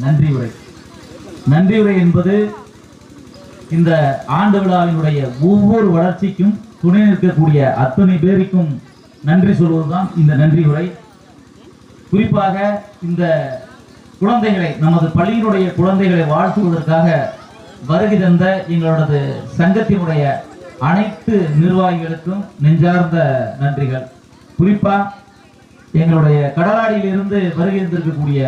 நன்றி உரை. நன்றி உரை என்பது இந்த ஆண்டு விழாவினுடைய ஒவ்வொரு வளர்ச்சிக்கும் துணை நிற்கக்கூடிய அத்தனை பேருக்கும் நன்றி சொல்வதுதான் இந்த நன்றி உரை. குறிப்பாக இந்த குழந்தைகளை, நமது பள்ளியினுடைய குழந்தைகளை வாழ்த்துவதற்காக வருகை தந்த எங்களது சங்கத்தினுடைய அனைத்து நிர்வாகிகளுக்கும் நெஞ்சார்ந்த நன்றிகள். குறிப்பா எங்களுடைய கடலாடியிலிருந்து வருகை தந்திருக்கக்கூடிய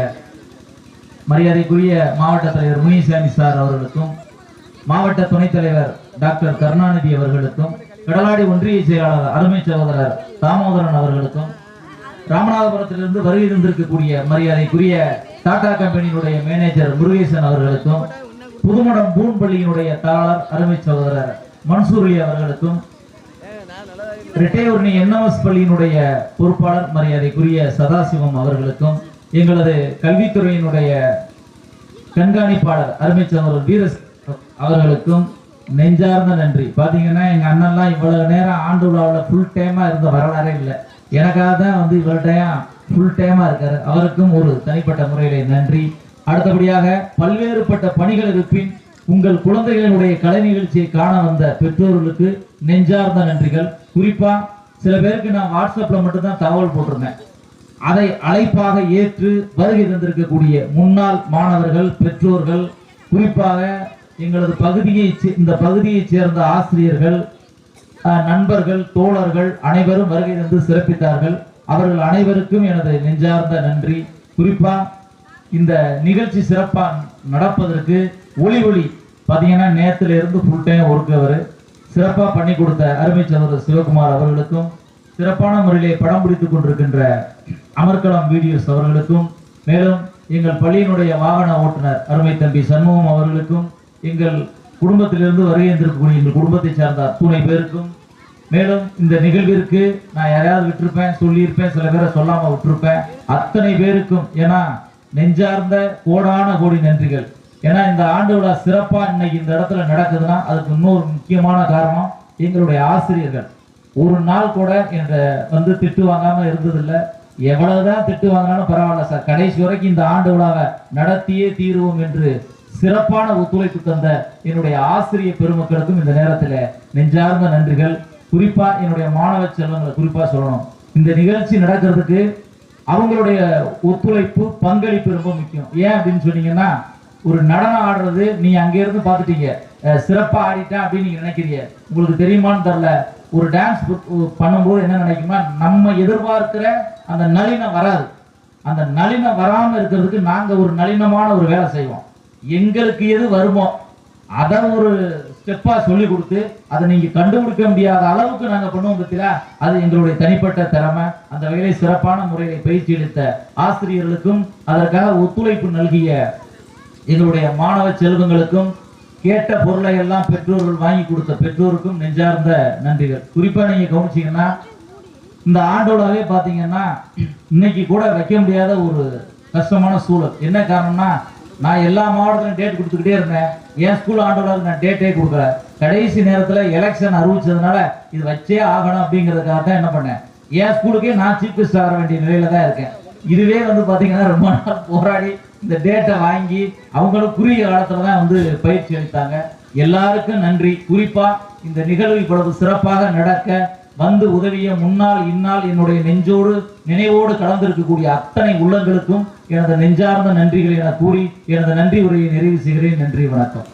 மரியாதைக்குரிய மாவட்ட தலைவர் முனிசாமி சார் அவர்களுக்கும், மாவட்ட துணைத் தலைவர் டாக்டர் கருணாநிதி அவர்களுக்கும், கடலாடி ஒன்றிய செயலாளர் அருமை சகோதரர் தாமோதரன் அவர்களுக்கும், ராமநாதபுரத்திலிருந்து வருகை தந்திருக்கக்கூடிய மரியாதைக்குரிய டாடா கம்பெனியினுடைய மேனேஜர் முருகேசன் அவர்களுக்கும், புதுமடம் பூன்பள்ளியினுடைய தாளர் அருமை சகோதரர் மன்சூர்லி அவர்களுக்கும், ரெட்டையூர்ணி என்எம்எஸ் பள்ளியினுடைய பொறுப்பாளர் மரியாதைக்குரிய சதாசிவம் அவர்களுக்கும், எங்களது கல்வித்துறையினுடைய கண்காணிப்பாளர் அருமை சகோதரர் வீரஸ் அவர்களுக்கும் நெஞ்சார்ந்த நன்றி. பாத்தீங்கன்னா எங்க அண்ணன்லாம் இவ்வளவு நேரம் ஆண்டு விழாவில் ஃபுல் டைமா இருந்த வரலாறே இல்லை. எனக்காக தான் இவ்வளவு டைம் ஃபுல் டைமா இருக்காரு. அவருக்கும் ஒரு தனிப்பட்ட முறையிலே நன்றி. அடுத்தபடியாக பல்வேறுபட்ட பணிகள் இருப்பின் உங்கள் குழந்தைகளுடைய கலை நிகழ்ச்சியை காண வந்த பெற்றோர்களுக்கு நெஞ்சார்ந்த நன்றிகள். குறிப்பா சில பேருக்கு நான் வாட்ஸ்அப்ல மட்டும்தான் தகவல் போட்டிருந்தேன். அதை அழைப்பாக ஏற்று வருகை தந்திருக்கக்கூடிய முன்னாள் மாணவர்கள், பெற்றோர்கள், குறிப்பாக எங்களது இந்த பகுதியைச் சேர்ந்த ஆசிரியர்கள், நண்பர்கள், தோழர்கள் அனைவரும் வருகை தந்து சிறப்பித்தார்கள். அவர்கள் அனைவருக்கும் எனது நெஞ்சார்ந்த நன்றி. குறிப்பா இந்த நிகழ்ச்சி சிறப்பா நடப்பதற்கு ஒளி பார்த்தீங்கன்னா நேரத்துல இருந்து ஃபுல் டைம் ஒர்க் சிறப்பா பண்ணி கொடுத்த அருமை சகோதரர் சிவகுமார் அவர்களுக்கும், சிறப்பான முறையிலே படம் பிடித்துக் கொண்டிருக்கின்ற அமர்கலம் வீடியோஸ் அவர்களுக்கும், மேலும் எங்கள் பள்ளியினுடைய வாகன ஓட்டுநர் அருமை தம்பி சண்முகம் அவர்களுக்கும், எங்கள் குடும்பத்திலிருந்து வருகை இருக்கக்கூடிய எங்கள் குடும்பத்தை சார்ந்த அத்துணை பேருக்கும், மேலும் இந்த நிகழ்விற்கு நான் யாரையாவது விட்டுருப்பேன், சொல்லியிருப்பேன், சில பேரை சொல்லாம விட்டுருப்பேன், அத்தனை பேருக்கும் ஏன்னா நெஞ்சார்ந்த கோடான கோடி நன்றிகள். ஏன்னா இந்த ஆண்டு விழா சிறப்பா இன்னைக்கு இந்த இடத்துல நடக்குதுன்னா அதுக்கு இன்னொரு முக்கியமான காரணம் எங்களுடைய ஆசிரியர்கள். ஒரு நாள் கூட என்ற திட்டு வாங்காம இருந்ததில்லை. எவ்வளவுதான் திட்டு வாங்கினாலும் பரவாயில்ல சார், கடைசி வரைக்கும் இந்த ஆண்டு விழாவை நடத்தியே தீருவோம் என்று சிறப்பான ஒத்துழைப்பு தந்த என்னுடைய ஆசிரியர் பெருமக்களுக்கும் இந்த நேரத்தில் நெஞ்சார்ந்த நன்றிகள். குறிப்பா என்னுடைய மாணவ செல்வங்களை குறிப்பா சொல்லணும். இந்த நிகழ்ச்சி நடக்கிறதுக்கு அவங்களுடைய ஒத்துழைப்பு, பங்களிப்பு ரொம்ப முக்கியம். ஏன் அப்படின்னு சொன்னீங்கன்னா, ஒரு நடனம் ஆடுறது நீ அங்கே இருந்து பார்த்துட்டீங்க, சிறப்பா ஆடிட்டேன் அப்படின்னு நீங்க நினைக்கிறீங்க. உங்களுக்கு தெரியுமான்னு தெரியல, ஒரு டான்ஸ் பண்ணும்போது என்ன நினைக்குமா, நம்ம எதிர்பார்க்கிற அந்த நளினம் வராது. அந்த நளினம் வராம இருக்கிறதுக்கு நாங்க ஒரு நளினமான ஒரு வேலை செய்வோம். எங்களுக்கு எது வருமோ அதை ஒரு ஸ்டெப்பா சொல்லி கொடுத்து அதை நீங்க கண்டுபிடிக்க முடியாத அளவுக்கு நாங்க பண்ணுவோம் பத்தியா, அது எங்களுடைய தனிப்பட்ட திறமை. அந்த வகையிலே சிறப்பான முறையை பயிற்சி அளித்த ஆசிரியர்களுக்கும், அதற்காக ஒத்துழைப்பு நல்கிய எங்களுடைய மாணவ செல்வங்களுக்கும், கேட்ட பொருளை எல்லாம் பெற்றோர்கள் வாங்கி கொடுத்த பெற்றோருக்கும் நெஞ்சார்ந்த நன்றிகள். குறிப்பா நீங்க கவனிச்சீங்கன்னா இந்த ஆண்டோடாவே பாத்தீங்கன்னா இன்னைக்கு கூட வைக்க முடியாத ஒரு கஷ்டமான சூழல். என்ன காரணம்னா, நான் எல்லா மாவட்டத்திலும் டேட் கொடுத்துக்கிட்டே இருந்தேன். என் ஸ்கூல் ஆண்டோடாவுக்கு நான் டேட்டே கொடுக்கல. கடைசி நேரத்தில் எலெக்ஷன் அறிவிச்சதுனால இது வச்சே ஆகணும் அப்படிங்கிறதுக்காக தான் என்ன பண்ணேன், என் ஸ்கூலுக்கே நான் சீஃப் கெஸ்ட் ஆக வேண்டிய நிலையில தான் இருக்கேன். இதுவே பாத்தீங்கன்னா ரொம்ப நாள் போராடி இந்த டேட்டை வாங்கி அவங்களும் குறுகிய காலத்துல தான் பயிற்சி அளித்தாங்க. எல்லாருக்கும் நன்றி. குறிப்பா இந்த நிகழ்வு இவ்வளவு சிறப்பாக நடக்க வந்து உதவிய முன்னாள் இந்நாள் என்னுடைய நினைவோடு கலந்திருக்கக்கூடிய அத்தனை உள்ளங்களுக்கும் எனது நெஞ்சார்ந்த நன்றிகளை என கூறி எனது நன்றி உரையை நிறைவு செய்கிறேன். நன்றி, வணக்கம்.